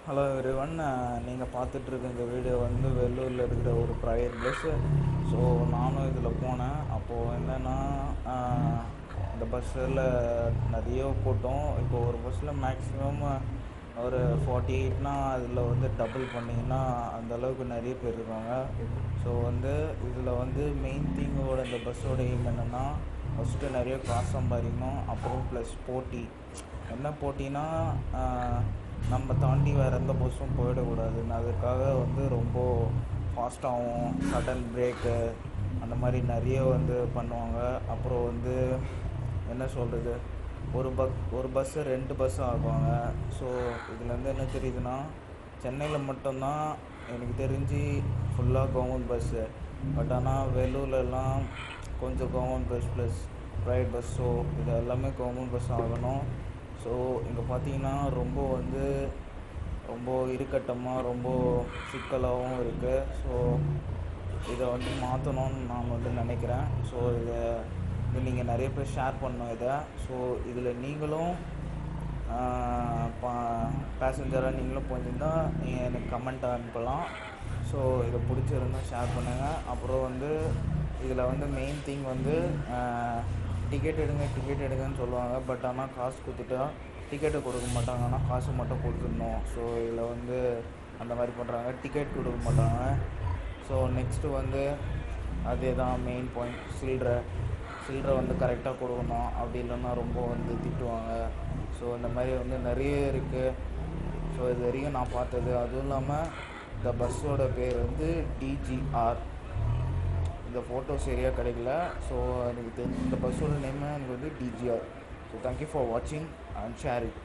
Hello everyone, நீங்கள் பார்த்துட்ருக்க இந்த video வந்து வெள்ளூரில் இருக்கிற ஒரு ப்ரைவேட் பஸ்ஸு. ஸோ நானும் இதில் போனேன். அப்போது என்னென்னா, இந்த பஸ்ஸில் நிறைய கூட்டம். இப்போ ஒரு பஸ்ஸில் மேக்ஸிமம் ஒரு 48னா அதில் வந்து டபுள் பண்ணிங்கன்னா அந்தளவுக்கு நிறைய பேர் இருக்காங்க. ஸோ வந்து இதில் வந்து மெயின் திங்கோட இந்த பஸ்ஸோட எய்ம் என்னென்னா, ஃபஸ்ட்டு நிறைய காசு சம்பாதிக்கணும். அப்புறம் ப்ளஸ் போட்டி. என்ன போட்டினா, நம்ம தாண்டி வேறு எந்த பஸ்ஸும் போயிடக்கூடாதுன்னு அதுக்காக வந்து ரொம்ப ஃபாஸ்ட்டாகவும் சடன் பிரேக்கு அந்த மாதிரி நிறைய வந்து பண்ணுவாங்க. அப்புறம் வந்து என்ன சொல்கிறது, ஒரு பஸ்ஸு 2 பஸ்ஸு ஆக்குவாங்க. ஸோ இதுலேருந்து என்ன தெரியுதுன்னா, சென்னையில் மட்டும்தான் எனக்கு தெரிஞ்சு ஃபுல்லாக கவர்மெண்ட் பஸ்ஸு. பட் ஆனால் வேலூர்லலாம் கொஞ்சம் government bus plus private bus. So இது எல்லாமே கவர்மெண்ட் பஸ் ஆகணும். ஸோ இங்கே பார்த்தீங்கன்னா ரொம்ப இறுக்கட்டமாக ரொம்ப சிக்கலாகவும் இருக்குது. ஸோ இதை வந்து மாற்றணும்னு நான் வந்து நினைக்கிறேன். ஸோ இது நீங்கள் நிறைய பேர் ஷேர் பண்ணணும் இதை. ஸோ இதில் நீங்களும் பேசஞ்சராக நீங்களும் போயிருந்தா நீங்கள் எனக்கு கமெண்ட் அனுப்பலாம். ஸோ இதை பிடிச்சிருந்தா ஷேர் பண்ணுங்கள். அப்புறம் வந்து இதில் வந்து மெயின் திங் வந்து டிக்கெட் எடுங்கன்னு சொல்லுவாங்க. பட் ஆனால் காசு கொடுத்துட்டா டிக்கெட்டை கொடுக்க மாட்டாங்க, ஆனால் காசு மட்டும் கொடுத்துடணும். ஸோ இதில் வந்து அந்த மாதிரி பண்ணுறாங்க, டிக்கெட் கொடுக்க மாட்டாங்க. ஸோ நெக்ஸ்ட்டு வந்து அதே தான் மெயின் பாயிண்ட், சில்லறை வந்து கரெக்டாக கொடுக்கணும். அப்படி இல்லைன்னா ரொம்ப வந்து திட்டுவாங்க. ஸோ இந்த மாதிரி வந்து நிறைய இருக்குது. ஸோ இது வரைக்கும் நான் பார்த்தது. அதுவும் இல்லாமல் இந்த பஸ்ஸோட பேர் வந்து டிஜிஆர். இந்த ஃபோட்டோ சரியாக கிடைக்கல. ஸோ எனக்கு இந்த பஸ்ஸோட நேம் எனக்கு வந்து டிஜிஆர். ஸோ தேங்க்யூ ஃபார் வாட்சிங் அண்ட் ஷேரிங்.